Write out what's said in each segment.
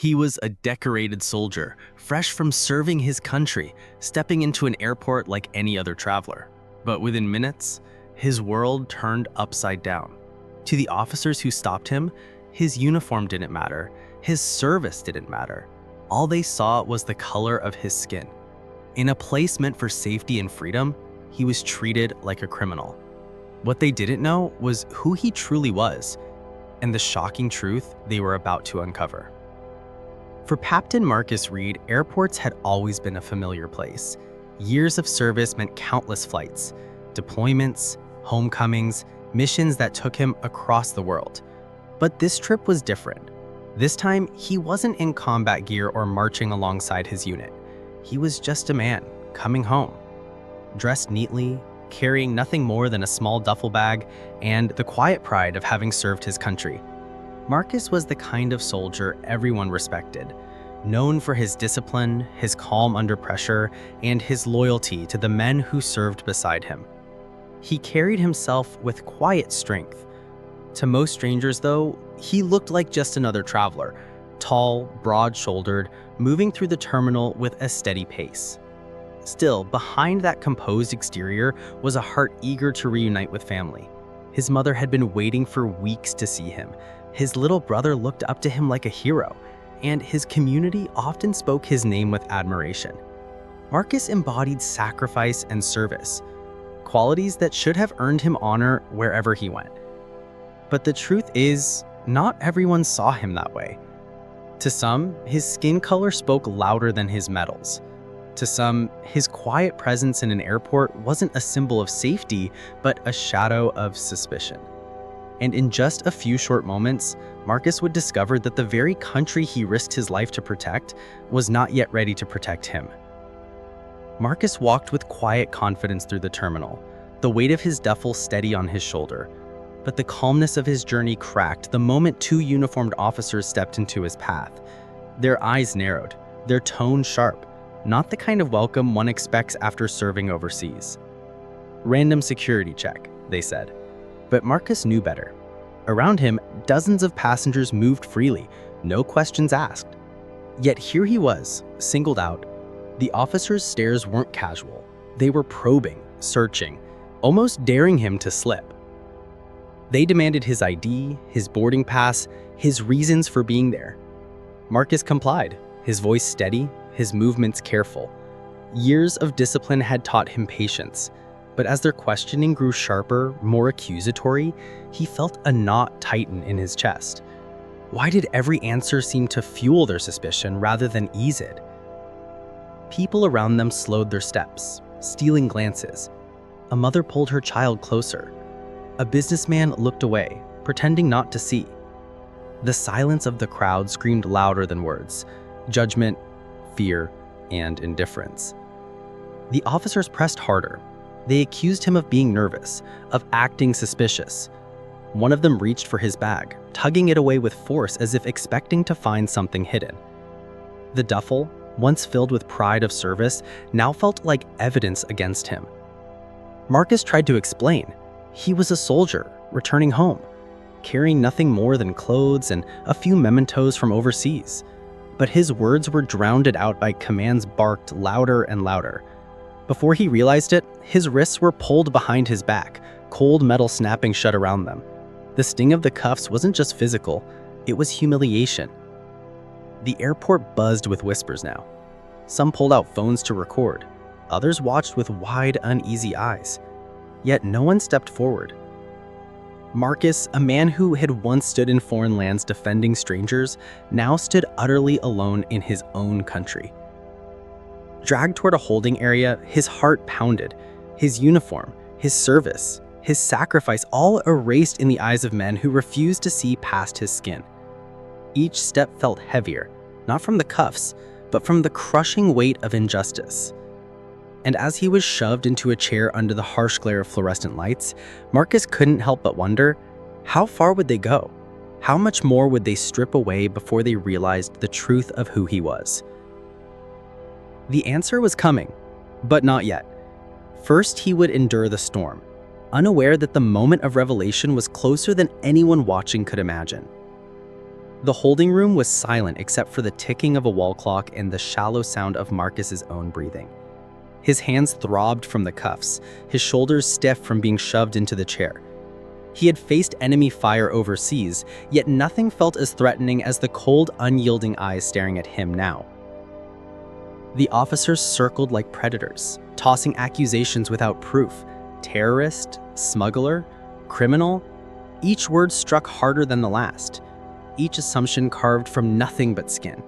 He was a decorated soldier, fresh from serving his country, stepping into an airport like any other traveler. But within minutes, his world turned upside down. To the officers who stopped him, his uniform didn't matter, his service didn't matter. All they saw was the color of his skin. In a place meant for safety and freedom, he was treated like a criminal. What they didn't know was who he truly was, and the shocking truth they were about to uncover. For Captain Marcus Reed, airports had always been a familiar place. Years of service meant countless flights, deployments, homecomings, missions that took him across the world. But this trip was different. This time, he wasn't in combat gear or marching alongside his unit. He was just a man coming home, dressed neatly, carrying nothing more than a small duffel bag and the quiet pride of having served his country. Marcus was the kind of soldier everyone respected, known for his discipline, his calm under pressure, and his loyalty to the men who served beside him. He carried himself with quiet strength. To most strangers, though, he looked like just another traveler, tall, broad-shouldered, moving through the terminal with a steady pace. Still, behind that composed exterior was a heart eager to reunite with family. His mother had been waiting for weeks to see him. His little brother looked up to him like a hero, and his community often spoke his name with admiration. Marcus embodied sacrifice and service, qualities that should have earned him honor wherever he went. But the truth is, not everyone saw him that way. To some, his skin color spoke louder than his medals. To some, his quiet presence in an airport wasn't a symbol of safety, but a shadow of suspicion. And in just a few short moments, Marcus would discover that the very country he risked his life to protect was not yet ready to protect him. Marcus walked with quiet confidence through the terminal, the weight of his duffel steady on his shoulder. But the calmness of his journey cracked the moment two uniformed officers stepped into his path. Their eyes narrowed, their tone sharp, not the kind of welcome one expects after serving overseas. "Random security check," they said. But Marcus knew better. Around him, dozens of passengers moved freely, no questions asked. Yet here he was, singled out. The officers' stares weren't casual. They were probing, searching, almost daring him to slip. They demanded his ID, his boarding pass, his reasons for being there. Marcus complied, his voice steady, his movements careful. Years of discipline had taught him patience, but as their questioning grew sharper, more accusatory, he felt a knot tighten in his chest. Why did every answer seem to fuel their suspicion rather than ease it? People around them slowed their steps, stealing glances. A mother pulled her child closer. A businessman looked away, pretending not to see. The silence of the crowd screamed louder than words: judgment, fear, and indifference. The officers pressed harder. They accused him of being nervous, of acting suspicious. One of them reached for his bag, tugging it away with force as if expecting to find something hidden. The duffel, once filled with pride of service, now felt like evidence against him. Marcus tried to explain. He was a soldier, returning home, carrying nothing more than clothes and a few mementos from overseas. But his words were drowned out by commands barked louder and louder. Before he realized it, his wrists were pulled behind his back, cold metal snapping shut around them. The sting of the cuffs wasn't just physical, it was humiliation. The airport buzzed with whispers now. Some pulled out phones to record. Others watched with wide, uneasy eyes. Yet no one stepped forward. Marcus, a man who had once stood in foreign lands defending strangers, now stood utterly alone in his own country. Dragged toward a holding area, his heart pounded. His uniform, his service, his sacrifice, all erased in the eyes of men who refused to see past his skin. Each step felt heavier, not from the cuffs, but from the crushing weight of injustice. And as he was shoved into a chair under the harsh glare of fluorescent lights, Marcus couldn't help but wonder, how far would they go? How much more would they strip away before they realized the truth of who he was? The answer was coming, but not yet. First, he would endure the storm, unaware that the moment of revelation was closer than anyone watching could imagine. The holding room was silent except for the ticking of a wall clock and the shallow sound of Marcus's own breathing. His hands throbbed from the cuffs, his shoulders stiff from being shoved into the chair. He had faced enemy fire overseas, yet nothing felt as threatening as the cold, unyielding eyes staring at him now. The officers circled like predators, tossing accusations without proof. Terrorist, smuggler, criminal. Each word struck harder than the last. Each assumption carved from nothing but skin.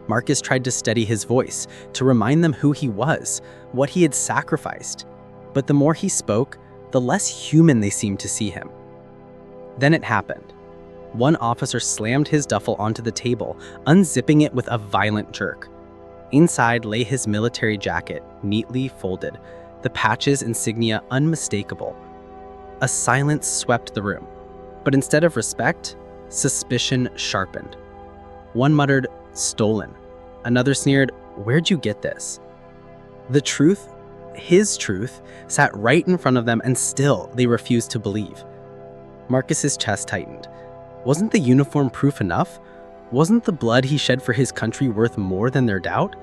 Marcus tried to steady his voice, to remind them who he was, what he had sacrificed. But the more he spoke, the less human they seemed to see him. Then it happened. One officer slammed his duffel onto the table, unzipping it with a violent jerk. Inside lay his military jacket, neatly folded, the patches insignia unmistakable. A silence swept the room, but instead of respect, suspicion sharpened. One muttered, "Stolen." Another sneered, "Where'd you get this?" The truth, his truth, sat right in front of them, and still they refused to believe. Marcus's chest tightened. Wasn't the uniform proof enough? Wasn't the blood he shed for his country worth more than their doubt?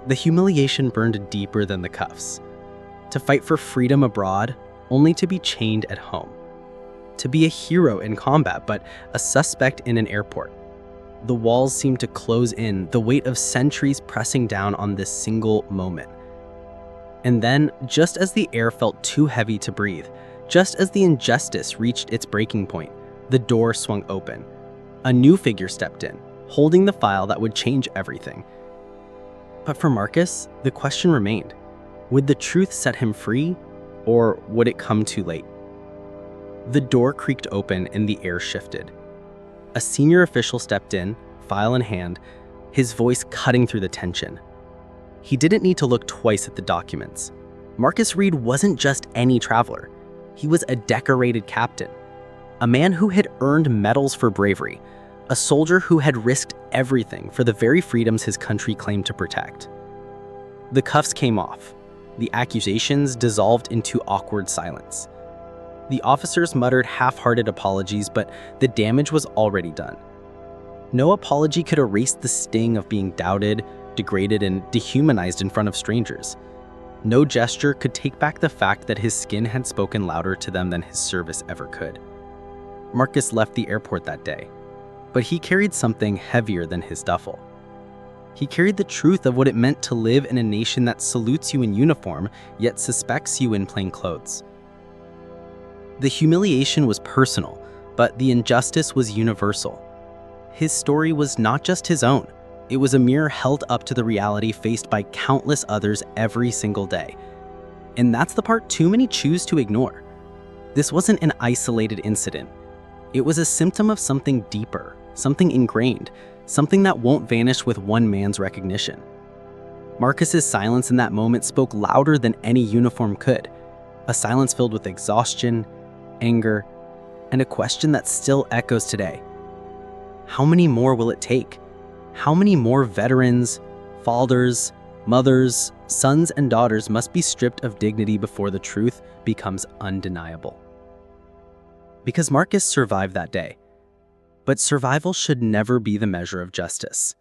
The humiliation burned deeper than the cuffs. To fight for freedom abroad, only to be chained at home. To be a hero in combat, but a suspect in an airport. The walls seemed to close in, the weight of centuries pressing down on this single moment. And then, just as the air felt too heavy to breathe, just as the injustice reached its breaking point, the door swung open. A new figure stepped in, holding the file that would change everything. But for Marcus, the question remained. Would the truth set him free, or would it come too late? The door creaked open and the air shifted. A senior official stepped in, file in hand, his voice cutting through the tension. He didn't need to look twice at the documents. Marcus Reed wasn't just any traveler. He was a decorated captain, a man who had earned medals for bravery, a soldier who had risked everything for the very freedoms his country claimed to protect. The cuffs came off. The accusations dissolved into awkward silence. The officers muttered half-hearted apologies, but the damage was already done. No apology could erase the sting of being doubted, degraded, and dehumanized in front of strangers. No gesture could take back the fact that his skin had spoken louder to them than his service ever could. Marcus left the airport that day, but he carried something heavier than his duffel. He carried the truth of what it meant to live in a nation that salutes you in uniform, yet suspects you in plain clothes. The humiliation was personal, but the injustice was universal. His story was not just his own. It was a mirror held up to the reality faced by countless others every single day. And that's the part too many choose to ignore. This wasn't an isolated incident. It was a symptom of something deeper, something ingrained, something that won't vanish with one man's recognition. Marcus's silence in that moment spoke louder than any uniform could, a silence filled with exhaustion, anger, and a question that still echoes today. How many more will it take? How many more veterans, fathers, mothers, sons, and daughters must be stripped of dignity before the truth becomes undeniable? Because Marcus survived that day. But survival should never be the measure of justice.